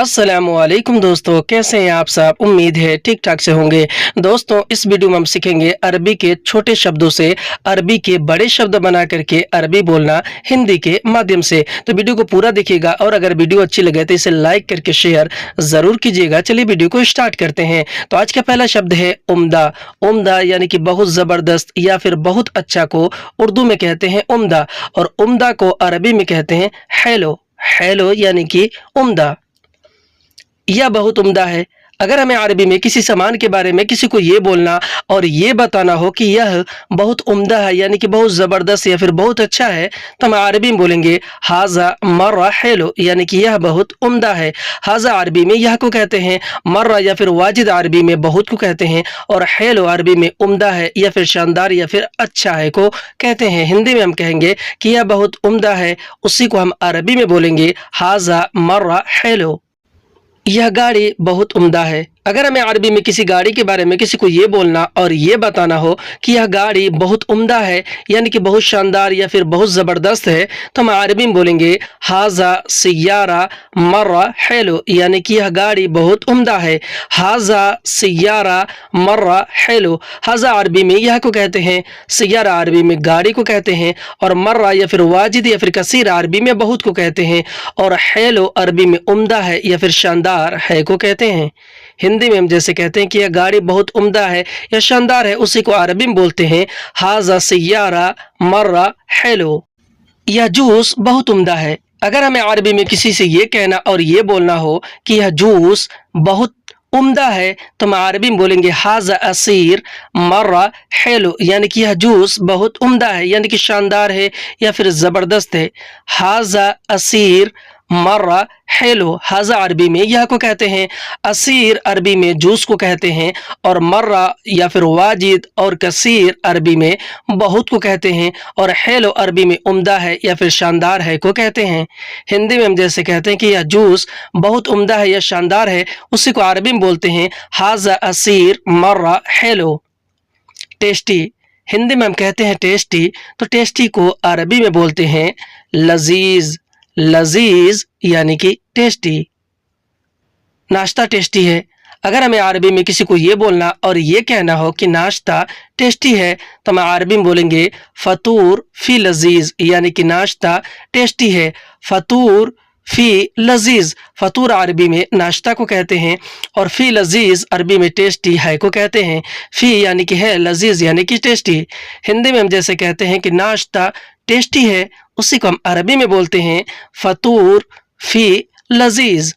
अस्सलामुअलैकुम दोस्तों, कैसे हैं आप सब। उम्मीद है ठीक ठाक से होंगे। दोस्तों, इस वीडियो में हम सीखेंगे अरबी के छोटे शब्दों से अरबी के बड़े शब्द बना करके अरबी बोलना हिंदी के माध्यम से। तो वीडियो को पूरा देखिएगा और अगर वीडियो अच्छी लगे तो इसे लाइक करके शेयर जरूर कीजिएगा। चलिए वीडियो को स्टार्ट करते हैं। तो आज का पहला शब्द है उम्दा। उम्दा यानी कि बहुत जबरदस्त या फिर बहुत अच्छा को उर्दू में कहते हैं उम्दा, और उम्दा को अरबी में कहते हैं हैलो। हैलो यानी कि उम्दा। यह बहुत उम्दा है। अगर हमें अरबी में किसी सामान के बारे में किसी को ये बोलना और ये बताना हो कि यह बहुत उम्दा है यानी कि बहुत ज़बरदस्त या फिर बहुत अच्छा है, तो हम अरबी में बोलेंगे हाजा मर्रा हैलो, यानी कि यह बहुत उम्दा है। हाजा अरबी में यह को कहते हैं, मर्रा या फिर वाजिद अरबी में बहुत को कहते हैं, और हैलो अरबी में उम्दा है या फिर शानदार या फिर अच्छा है को कहते हैं। हिंदी में हम कहेंगे कि यह बहुत उम्दा है, उसी को हम अरबी में बोलेंगे हाजा मर्रा हैलो। यह गाड़ी बहुत उम्दा है। अगर हमें अरबी में किसी गाड़ी के बारे में किसी को ये बोलना और ये बताना हो कि यह गाड़ी बहुत उम्दा है यानी कि बहुत शानदार या फिर बहुत ज़बरदस्त है, तो हम अरबी में बोलेंगे हाजा सियारा मर्रा हैलो, यानी कि यह गाड़ी बहुत उम्दा है। हाजा सियारा मर्रा हैलो। हाजा अरबी में यह को कहते हैं, सियारा अरबी में गाड़ी को कहते हैं, और मर्रा या फिर वाजिद या फिर कसीर अरबी में बहुत को कहते हैं, और हैलो अरबी में उम्दा है या फिर शानदार है को कहते हैं। हिंदी में हम जैसे कहते हैं कि यह गाड़ी बहुत उम्दा है या शानदार है, उसी को अरबी में बोलते हैं हाजा सियारा मर्रा हैलो। यह जूस बहुत उम्दा है। अगर हमें अरबी में किसी से ये कहना और ये बोलना हो कि यह जूस बहुत उम्दा है, तो हम अरबी में बोलेंगे हाजा असीर मर्रा हैलो, यानी कि यह जूस बहुत उम्दा है यानी कि शानदार है या फिर ज़बरदस्त है। हाजा असीर मर्रा हैलो। हाजा अरबी में यह को कहते हैं, असीर अरबी में जूस को कहते हैं, और मर्रा या फिर वाजिद और कसीर अरबी में बहुत को कहते हैं, और हैलो अरबी में उम्दा है या फिर शानदार है को कहते हैं। हिंदी में हम जैसे कहते हैं कि यह जूस बहुत उम्दा है या शानदार है, उसी को अरबी में बोलते हैं हाजा असीर मर्रा हैलो। टेस्टी। हिंदी में हम कहते हैं टेस्टी, तो टेस्टी को अरबी में बोलते हैं लजीज। लजीज यानी कि टेस्टी। नाश्ता टेस्टी है। अगर हमें अरबी में किसी को ये बोलना और ये कहना हो कि नाश्ता टेस्टी है, तो हम अरबी में बोलेंगे फतूर फी लजीज, यानी कि नाश्ता टेस्टी है। फतूर फी लजीज। फतूर अरबी में नाश्ता को कहते हैं, और फी लजीज अरबी में टेस्टी है को कहते हैं। फी यानी कि है, लजीज यानी कि टेस्टी। हिंदी में हम जैसे कहते हैं कि नाश्ता टेस्टी है, उसी को हम अरबी में बोलते हैं फतूर फी लजीज।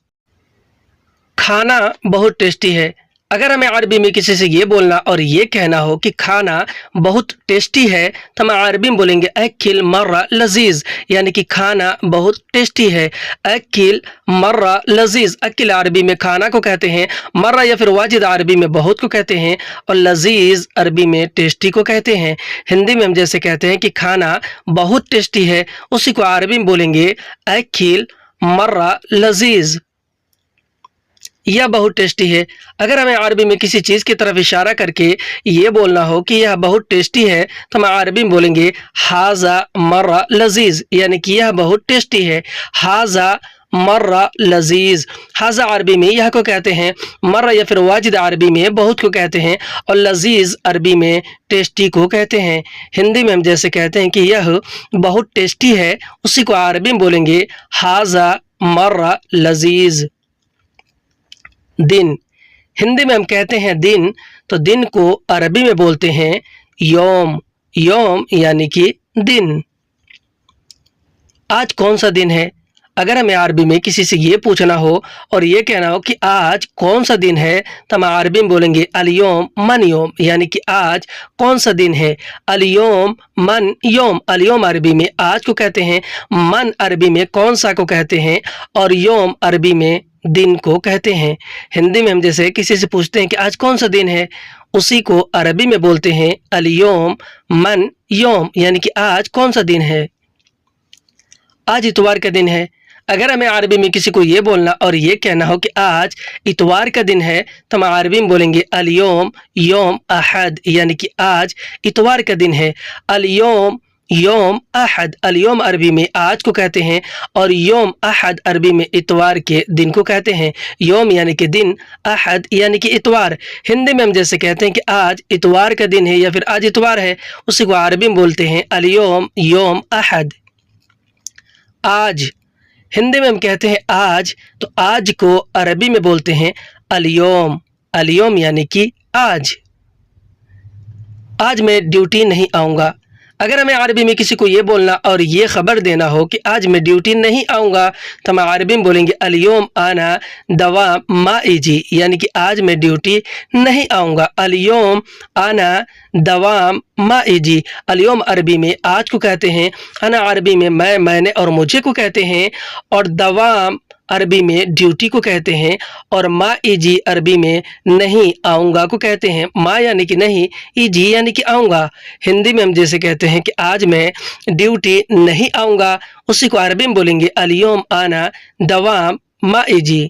खाना बहुत टेस्टी है। अगर हमें अरबी में किसी से ये बोलना और ये कहना हो कि खाना बहुत टेस्टी है, तो हम अरबी में बोलेंगे अकिल मर्रा लजीज, यानी कि खाना बहुत टेस्टी है। अकिल मर्रा लजीज। अकिल अरबी में खाना को कहते हैं, मर्रा या फिर वाजिद अरबी में बहुत को कहते हैं, और लजीज अरबी में टेस्टी को कहते हैं। हिंदी में हम जैसे कहते हैं कि खाना बहुत टेस्टी है, उसी को अरबी में बोलेंगे अकिल मर्रा लजीज। यह बहुत टेस्टी है। अगर हमें अरबी में किसी चीज़ की तरफ इशारा करके ये बोलना हो कि यह बहुत टेस्टी है, तो हम अरबी में बोलेंगे हाजा मर्रा लजीज, यानी कि यह बहुत टेस्टी है। हाजा मर्रा लजीज। हाजा अरबी में यह को कहते हैं, मर्रा या फिर वाजिद अरबी में बहुत को कहते हैं, और लजीज अरबी में टेस्टी को कहते हैं। हिंदी में हम जैसे कहते हैं कि यह बहुत टेस्टी है, उसी को अरबी में बोलेंगे हाजा मर्रा लजीज। दिन। हिंदी में हम कहते हैं दिन, तो दिन को अरबी में बोलते हैं योम। योम यानी कि दिन। आज कौन सा दिन है। अगर हमें अरबी में किसी से ये पूछना हो और ये कहना हो कि आज कौन सा दिन है, तो हम अरबी में बोलेंगे अलयोम मन योम, यानी कि आज कौन सा दिन है। अलयोम मन योम। अलयोम अरबी में आज को कहते हैं, मन अरबी में कौन सा को कहते हैं, और योम अरबी में दिन को कहते हैं। हिंदी में हम जैसे किसी से पूछते हैं कि आज कौन सा दिन है, उसी को अरबी में बोलते हैं अलयोम मन योम, यानी कि आज कौन सा दिन है। आज इतवार का दिन है। अगर हमें अरबी में किसी को ये बोलना और ये कहना हो कि आज इतवार का दिन है, तो हम अरबी में बोलेंगे अलयोम योम अहद, यानी कि आज इतवार का दिन है। अलयोम योम अहद, अल-यौम अरबी में आज को कहते हैं और योम अहद अरबी में इतवार के दिन को कहते हैं। योम यानी कि दिन, अहद यानी कि इतवार। हिंदी में हम जैसे कहते हैं कि आज इतवार का दिन है या फिर आज इतवार है, उसी को अरबी में बोलते हैं अल-यौम, योम अहद। आज, हिंदी में हम कहते हैं आज, तो आज को अरबी में बोलते हैं अल-यौम, अल-यौम यानी कि आज। आज मैं ड्यूटी नहीं आऊँगा। अगर हमें अरबी में किसी को ये बोलना और ये ख़बर देना हो कि आज मैं ड्यूटी नहीं आऊँगा, तो हम अरबी में बोलेंगे अल-यौम आना दवाम मा इजी, यानी कि आज मैं ड्यूटी नहीं आऊँगा। अल-यौम आना दवाम मा इजी। अल-यौम अरबी में आज को कहते हैं, अना अरबी में मैं, मैंने और मुझे को कहते हैं, और दवाम अरबी में ड्यूटी को कहते हैं, और मा इजी अरबी में नहीं आऊँगा को कहते हैं। मा यानी कि नहीं, इजी यानी कि आऊँगा। हिंदी में हम जैसे कहते हैं कि आज मैं ड्यूटी नहीं आऊँगा, उसी को अरबी में बोलेंगे अल-यौम आना दवाम मा इजी।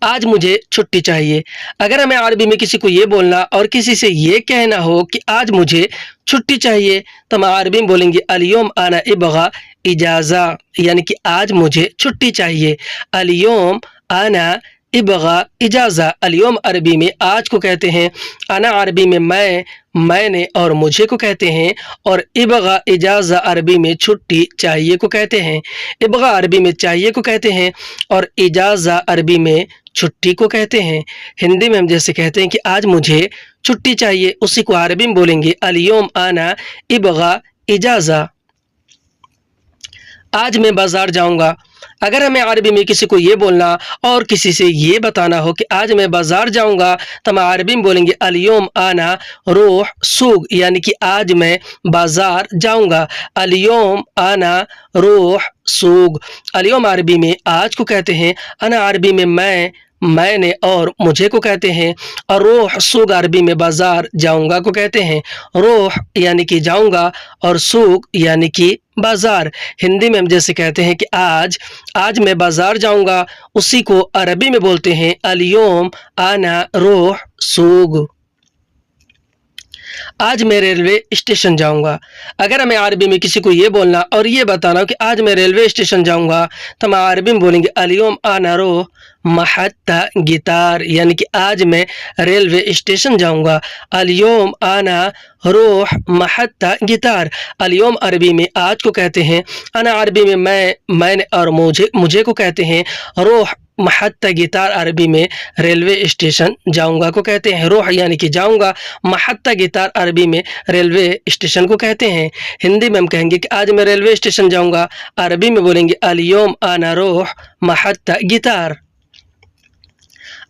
आज मुझे छुट्टी चाहिए। अगर हमें अरबी में किसी को ये बोलना और किसी से ये कहना हो कि आज मुझे छुट्टी चाहिए, तो हम अरबी में बोलेंगे अल-यौम आना इबगा इजाज़ा, यानी कि आज मुझे छुट्टी चाहिए। अल-यौम आना इबगा इजाज़ा। अल-यौम अरबी में आज को कहते हैं, अना अरबी में मैं, मैंने और मुझे को कहते हैं, और इबगा इजाज़ा अरबी में छुट्टी चाहिए को कहते हैं। इबगा अरबी में चाहिए को कहते हैं और इजाज़ा अरबी में छुट्टी को कहते हैं। हिंदी में हम जैसे कहते हैं कि आज मुझे छुट्टी चाहिए, उसी को अरबी में बोलेंगे अल-यौम आना इबगा इजाज़ा। आज मैं बाज़ार जाऊँगा। अगर हमें अरबी में किसी को ये बोलना और किसी से ये बताना हो कि आज मैं बाज़ार जाऊँगा, तो हम अरबी में बोलेंगे अल-यौम आना रूह सूग, यानी कि आज मैं बाज़ार जाऊँगा। अल-यौम आना रूह सूग। अल-यौम अरबी में आज को कहते हैं, अना अरबी में मैं, मैंने और मुझे को कहते हैं, और रूह सूग अरबी में बाज़ार जाऊँगा को कहते हैं। रूह यानी कि जाऊँगा और सूग यानी कि बाज़ार। हिंदी में हम जैसे कहते हैं कि आज मैं बाज़ार जाऊँगा, उसी को अरबी में बोलते हैं अल-यौम आना रूह सूग। आज मैं रेलवे स्टेशन जाऊँगा। अगर हमें अरबी में किसी को ये बोलना और ये बताना हो कि आज मैं रेलवे स्टेशन जाऊँगा, तो हम अरबी में बोलेंगे अल-यौम आना रूह महत्ता गितार, यानी कि आज मैं रेलवे स्टेशन जाऊँगा। अल-यौम आना रूह महत्ता गितार। अल-यौम अरबी में आज को कहते हैं, अना अरबी में मैं, मैंने और मुझे को कहते हैं। रूह महत्ता गितार अरबी में रेलवे स्टेशन जाऊँगा को कहते हैं। रूह यानी कि जाऊँगा, महत्ता गितार अरबी में रेलवे स्टेशन को कहते हैं। हिंदी में हम कहेंगे कि आज मैं रेलवे स्टेशन जाऊँगा, अरबी में बोलेंगे अल-यौम आना रूह महत्ता गितार।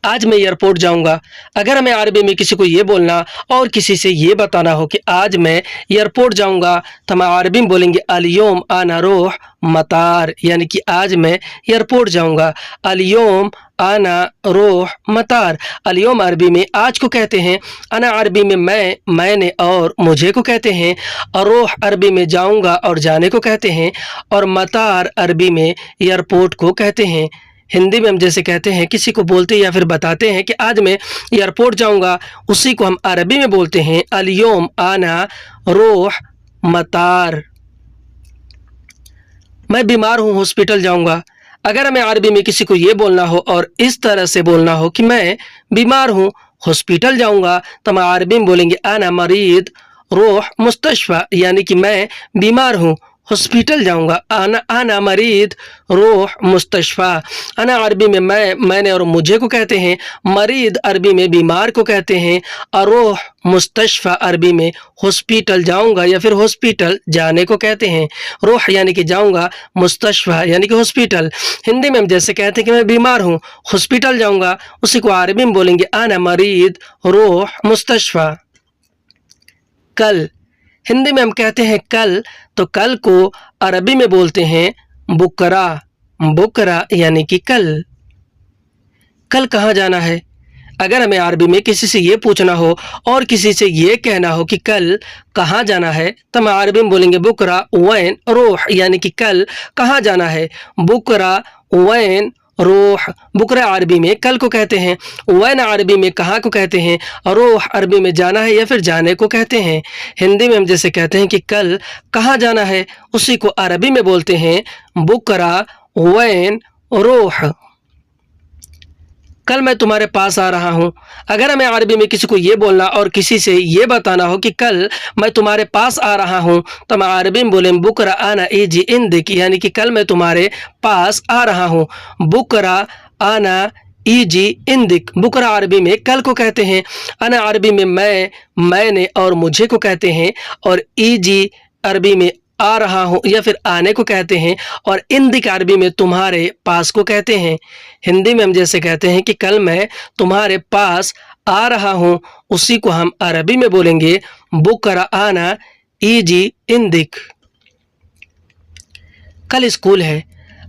आज मैं एयरपोर्ट जाऊँगा। अगर हमें अरबी में किसी को ये बोलना और किसी से ये बताना हो कि आज मैं एयरपोर्ट जाऊँगा, तो हम अरबी में बोलेंगे अल-यौम आना रूह मतार, यानी कि आज मैं एयरपोर्ट जाऊँगा। अल-यौम आना रूह मतार। अल-यौम अरबी में आज को कहते हैं, अना अरबी में मैं, मैंने और मुझे को कहते हैं, और रूह अरबी में जाऊँगा और जाने को कहते हैं, और मतार अरबी में एयरपोर्ट को कहते हैं। हिंदी में हम जैसे कहते हैं, किसी को बोलते या फिर बताते हैं कि आज मैं एयरपोर्ट जाऊँगा, उसी को हम अरबी में बोलते हैं अल-यौम आना रूह मतार। मैं बीमार हूँ, हॉस्पिटल जाऊँगा। अगर हमें अरबी में किसी को ये बोलना हो और इस तरह से बोलना हो कि मैं बीमार हूँ, हॉस्पिटल जाऊँगा, तो हम अरबी में बोलेंगे अना मरीद रूह मुस्तशफ़ा, यानी कि मैं बीमार हूँ, हॉस्पिटल जाऊँगा। आना मरीद रूह मुस्तशफ़ा। अना अरबी में मैं, मैंने और मुझे को कहते हैं। मरीद अरबी में बीमार को कहते हैं, और रूह मुस्तशफ़ा अरबी में हॉस्पिटल जाऊँगा या फिर हॉस्पिटल जाने को कहते हैं। रूह यानी कि जाऊँगा, मुस्तशफ़ा यानी कि हॉस्पिटल। हिंदी में हम जैसे कहते हैं कि मैं बीमार हूँ, हॉस्पिटल जाऊँगा, उसी को अरबी में बोलेंगे आना मरीद रूह मुस्तशफ़ा। कल, हिंदी में हम कहते हैं कल, तो कल को अरबी में बोलते हैं बुकरा, बुकरा यानी कि कल। कल कहाँ जाना है? अगर हमें अरबी में किसी से ये पूछना हो और किसी से ये कहना हो कि कल कहाँ जाना है, तो हम अरबी में बोलेंगे बुकरा वैन रूह, यानी कि कल कहाँ जाना है। बुकरा वैन روح بکرا عربی میں کل کو کہتے ہیں، وین عربی میں کہاں کو کہتے ہیں، روح عربی میں جانا ہے یا پھر جانے کو کہتے ہیں۔ ہندی میں ہم جیسے کہتے ہیں کہ کل کہاں جانا ہے، اسی کو عربی میں بولتے ہیں بکرا وین روح۔ کل میں تمہارے پاس آ رہا ہوں، اگر ہمیں عربی میں کسی کو یہ بولنا اور کسی سے یہ بتانا ہو کہ کل میں تمہارے پاس آ رہا ہوں تو ہم عربی میں بولیں بکرا آنا ایجی اندک، یعنی کہ کل میں تمہارے پاس آ رہا ہوں۔ بکرا آنا ایجی اندک، بکرا عربی میں کل کو کہتے ہیں، انا عربی میں میں نے اور مجھے کو کہتے ہیں، اور ایجی عربی میں آ رہا ہوں یا پھر آنے کو کہتے ہیں، اور اندک عربی میں تمہارے پاس کو کہتے ہیں۔ ہندی میں ہم جیسے کہتے ہیں کہ کل میں تمہارے پاس آ رہا ہوں، اسی کو ہم عربی میں بولیں گے بکرا آنا ایجی اندک۔ کل اسکول ہے،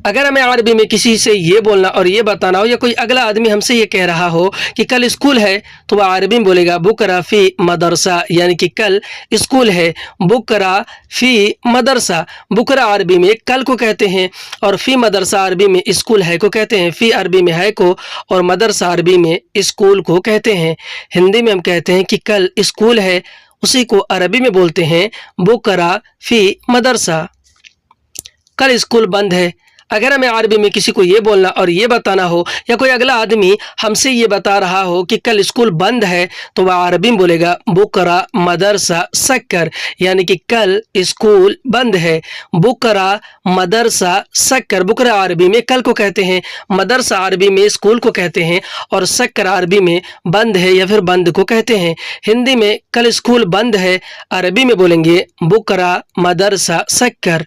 اگر ہمیں عربی میں کسی سے یہ بولنا اور یہ بتانا ہو یا کوئی اگلا آدمی ہم سے یہ کہہ رہا ہو کہ کل اسکول ہے تو وہ عربی میں بولے گا بکرا فی مدرسہ، یعنی کہ کل اسکول ہے۔ بکرا فی مدرسہ، بکرا عربی میں کل کو کہتے ہیں اور فی مدرسہ عربی میں اسکول ہے کو کہتے ہیں۔ فی عربی میں ہے کو اور مدرسہ عربی میں اسکول کو کہتے ہیں۔ ہندی میں ہم کہتے ہیں کہ کل اسکول ہے، اسی کو عربی میں بولتے ہیں بکرا فی مدرسہ۔ کل اسکول بند ہے، اگر ہمیں عربی میں کسی کو یہ بولنا اور یہ بتانا ہو یا کوئی اگلا آدمی ہم سے یہ بتا رہا ہو کہ کل اسکول بند ہے تو وہ عربی میں بولے گا بکرا مدرسہ سکر، یعنی کہ کل اسکول بند ہے۔ بکرا مدرسہ سکر، بکرا عربی میں کل کو کہتے ہیں، مدرسہ عربی میں اسکول کو کہتے ہیں، اور سکر عربی میں بند ہے یا پھر بند کو کہتے ہیں۔ ہندی میں کل اسکول بند ہے، عربی میں بولیں گے بکرا مدرسہ سکر۔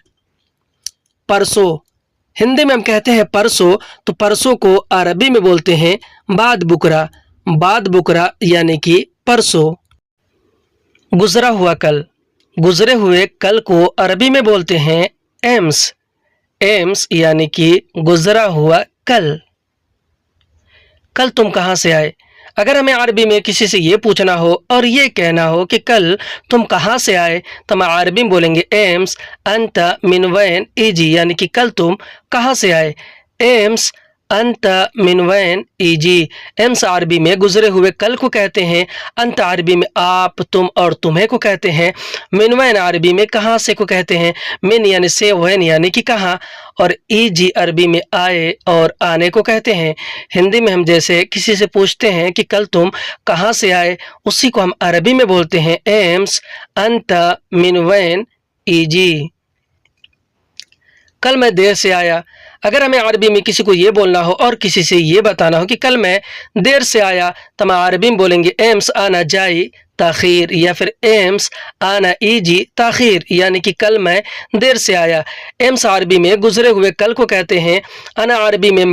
پرسوں، ہندی میں ہم کہتے ہیں پرسوں، تو پرسوں کو عربی میں بولتے ہیں بعد بکرا، بعد بکرا یعنی کہ پرسوں۔ گزرا ہوا کل، گزرے ہوئے کل کو عربی میں بولتے ہیں ایمس، ایمس یعنی کہ گزرا ہوا کل۔ کل تم کہاں سے آئے، اگر ہمیں عربی میں کسی سے یہ پوچھنا ہو اور یہ کہنا ہو کہ کل تم کہاں سے آئے تو ہم عربی میں بولیں گے ایمس انت من وین ایجی، یعنی کہ کل تم کہاں سے آئے۔ ایمس انت من وین ایجی، ایمس عربی میں گزرے ہوئے کل کو کہتے ہیں، انت عربی میں آپ تم اور تمہیں کو کہتے ہیں، من وین عربی میں کہاں سے کو کہتے ہیں، من یعنی سے، وین یعنی کہ کہاں، اور ایجی عربی میں آئے اور آنے کو کہتے ہیں۔ ہندی میں ہم جیسے کسی سے پوچھتے ہیں کہ کل تم کہاں سے آئے، اسی کو ہم عربی میں بولتے ہیں ایمس انت من وین ایجی۔ کل میں دیر سے آیا، اگر ہمیں عربی میں کسی کو یہ بولنا ہو اور کسی سے یہ بتانا ہو کہ کل میں دیر سے آیا تو ہم عربی میں بولیں گے ایمس آنا جائی تاخیر، یا پھر ایمس آنا ایجی تاخیر، یعنی کہ کل میں دیر سے آیا۔ ایمس عربی میں گزرے ہوئے کل کو کہتے ہیں، انا عربی میں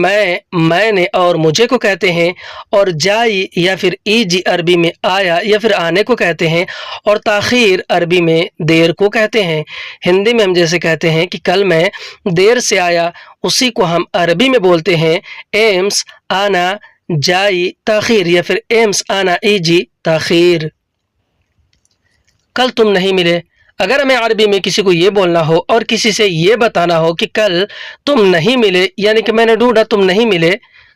میں نے اور مجھے کو کہتے ہیں، اور جائی یا پھر ایجی عربی میں آیا یا پھر آنے کو کہتے ہیں، اور تاخیر عربی میں دیر کو کہتے ہیں۔ ہندی میں ہم جیسے کہتے ہیں کہ کل میں دیر سے آیا، اسی کو ہم عربی میں بولتے ہیں ایمس آنا جائی تاخیر یا پھر ایمس آنا ایجی تاخیر۔ کل تم نہیں ملے، اگر ہمیں عربی میں کسی کو یہ بولنا ہو اور کسی سے یہ بتانا ہو کہ کل تم نہیں ملے، یعنی کہ میں نے ڈھونڈا تم نہیں ملے،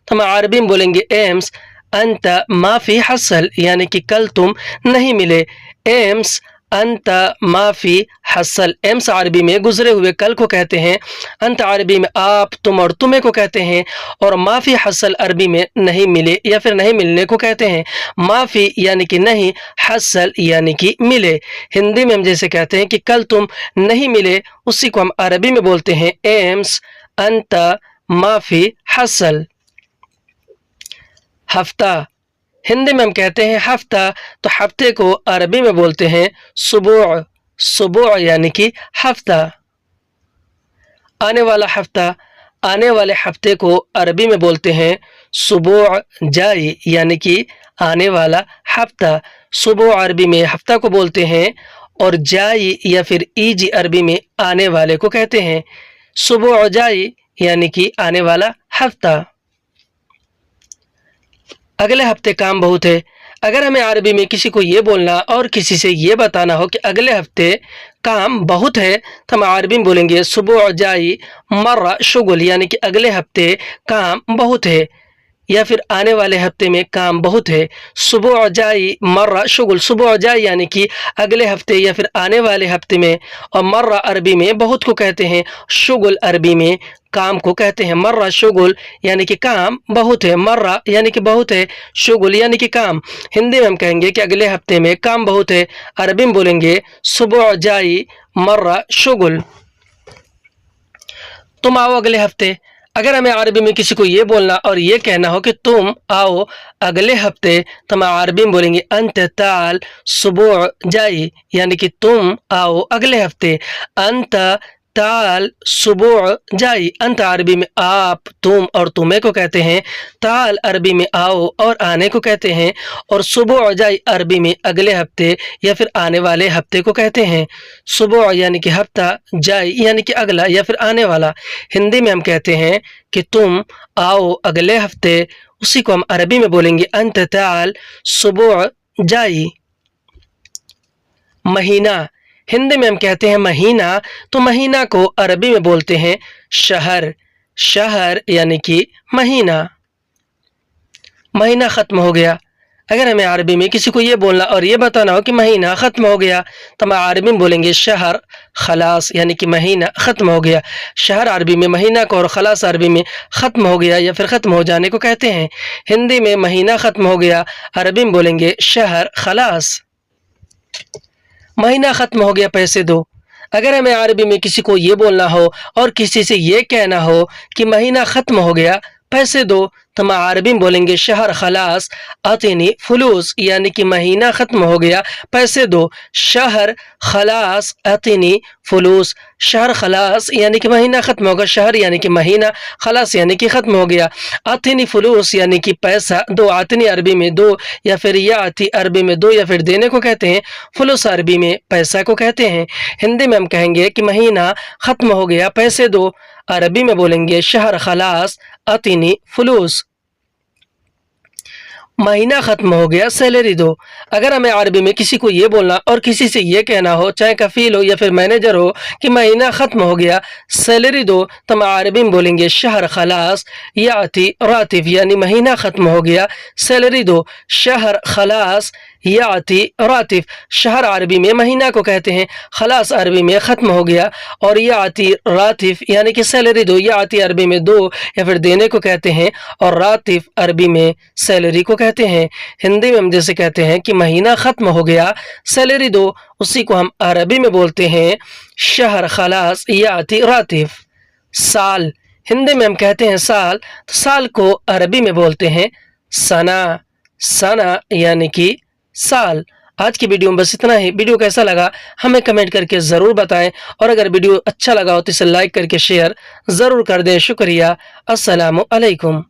تو ہم عربی میں بولیں گے ایمس انت ما فی حصل، یعنی کہ کل تم نہیں ملے۔ ایمس انت ما فی حصل، ایمس عربی میں گزرے ہوئے کل کو کہتے ہیں، انت عربی میں آپ تم اور تمہیں کو کہتے ہیں، اور ما فی حصل عربی میں نہیں ملے یا پھر نہیں ملنے کو کہتے ہیں۔ ما فی یعنی کہ نہیں، حصل یعنی کہ ملے۔ ہندی میں ہم جیسے کہتے ہیں کہ کل تم نہیں ملے، اسی کو ہم عربی میں بولتے ہیں ایمس انت ما فی حصل۔ ہفتہ، ہندی میں ہم کہتے ہیں ہفتہ، تو ہفتے کو عربی میں بولتے ہیں سبوع، سبوع یعنی کہ ہفتہ۔ آنے والا ہفتہ، آنے والے ہفتے کو عربی میں بولتے ہیں سبوع جائی، یعنی کہ آنے والا ہفتہ۔ سبوع عربی میں ہفتہ کو بولتے ہیں، اور جائی یا پھر ایجی عربی میں آنے والے کو کہتے ہیں۔ سبوع جائی یعنی کہ آنے والا ہفتہ۔ اگلے ہفتے کام بہت ہے، اگر ہمیں عربی میں کسی کو یہ بولنا اور کسی سے یہ بتانا ہو کہ اگلے ہفتے کام بہت ہے تو ہم عربی میں بولیں گے اسبوع جائی مرہ شغل، یعنی کہ اگلے ہفتے کام بہت ہے یا پھر آنے والے ہفتے میں کام بہت ہے۔ اسبوع جائی مرہ شغل، اسبوع جائی یعنی کہ اگلے ہفتے یا پھر آنے والے ہفتے میں، اور مرہ عربی میں بہت کو کہتے ہیں، شغل عربی میں کام کو کہتے ہیں۔ مرہ شغل یعنی کہ کام بہت ہے، مرہ یعنی کہ بہت ہے، شغل یعنی کہ کام۔ ہندی میں ہم کہیں گے کہ اگلے ہفتے میں کام بہت ہے، عربی میں بولیں گے اسبوع جائی مرہ شغل۔ تم آؤ اگلے ہفتے۔ اگر ہمیں عربی میں کسی کو یہ بولنا اور یہ کہنا ہو کہ تم آؤ اگلے ہفتے تو ہم عربی میں بولیں گے انت تعال اسبوع جائی، یعنی کہ تم آؤ اگلے ہفتے۔ انت تعال اسبوع جائی، انت عربی میں آپ، تم اور تمہیں کو کہتے ہیں، تعال عربی میں آؤ اور آنے کو کہتے ہیں، اور اسبوع جائی عربی میں اگلے ہفتے یا پھر آنے والے ہفتے کو کہتے ہیں۔ اسبوع یعنی کہ ہفتہ، جائی یعنی کہ اگلا یا پھر آنے والا۔ ہندی میں ہم کہتے ہیں کہ تم آؤ اگلے ہفتے، اسی کو ہم عربی میں بولیں گے انت تعال اسبوع جائی۔ مہینہ، ہندی میں ہم کہتے ہیں مہینہ، تو مہینہ کو عربی میں بولتے ہیں شہر، شہر یعنی کہ مہینہ۔ مہینہ ختم ہو گیا، اگر ہمیں عربی میں کسی کو یہ بولنا اور یہ بتانا ہو کہ مہینہ ختم ہو گیا تو ہم عربی میں بولیں گے شہر خلاص، یعنی کہ مہینہ ختم ہو گیا۔ شہر عربی میں مہینہ کو اور خلاص عربی میں ختم ہو گیا یا پھر ختم ہو جانے کو کہتے ہیں۔ ہندی میں مہینہ ختم ہو گیا، عربی میں بولیں گے شہر خلاص۔ مہینہ ختم ہو گیا پیسے دو، اگر ہمیں عربی میں کسی کو یہ بولنا ہو اور کسی سے یہ کہنا ہو کہ مہینہ ختم ہو گیا پیسے دو تو ہم عربی میں بولیں گے شہر خلاص اعطنی فلوس، یعنی کہ مہینہ ختم ہو گیا پیسے دو۔ شہر خلاص اعطنی فلوس، شہر خلاص یعنی کہ مہینہ ختم ہوگا، شہر یعنی کہ مہینہ، خلاص یعنی کہ ختم ہو گیا۔ اعطنی فلوس یعنی کہ پیسہ دو، اعطنی عربی میں دو یا پھر یاتی عربی میں دو یا پھر دینے کو کہتے ہیں، فلوس عربی میں پیسہ کو کہتے ہیں۔ ہندی میں ہم کہیں گے کہ مہینہ ختم ہو گیا پیسے دو، عربی میں بولیں گے شہر خلاص اعطنی فلوس۔ مہینہ ختم ہو گیا سیلری دو، اگر ہمیں عربی میں کسی کو یہ بولنا اور کسی سے یہ کہنا ہو، چاہے کفیل ہو یا پھر مینیجر ہو، کہ مہینہ ختم ہو گیا سیلری دو تو ہم عربی میں بولیں گے شہر خلاص یاتی راتب، یعنی مہینہ ختم ہو گیا سیلری دو۔ شہر خلاص یاتی راتب، شہر عربی میں مہینہ کو کہتے ہیں، خلاص عربی میں ختم ہو گیا، اور یاتی راتب یعنی کہ سیلری دو، یاتی عربی میں دو یا پھر دینے کو کہتے ہیں، اور راتب عربی میں سیلری کو کہتے ہیں۔ ہندی میں ہم جیسے کہتے ہیں کہ مہینہ ختم ہو گیا سیلری دو، اسی کو ہم عربی میں بولتے ہیں شہر خلاص یاتی راتب۔ سال، ہندی میں ہم کہتے ہیں سال، تو سال کو عربی میں بولتے ہیں سنہ، سنہ یعنی کہ سال۔ آج کی ویڈیو میں بس اتنا ہی۔ ویڈیو کیسا لگا ہمیں کمنٹ کر کے ضرور بتائیں، اور اگر ویڈیو اچھا لگا ہو تو اسے لائک کر کے شیئر ضرور کر دیں۔ شکریہ، السلام علیکم۔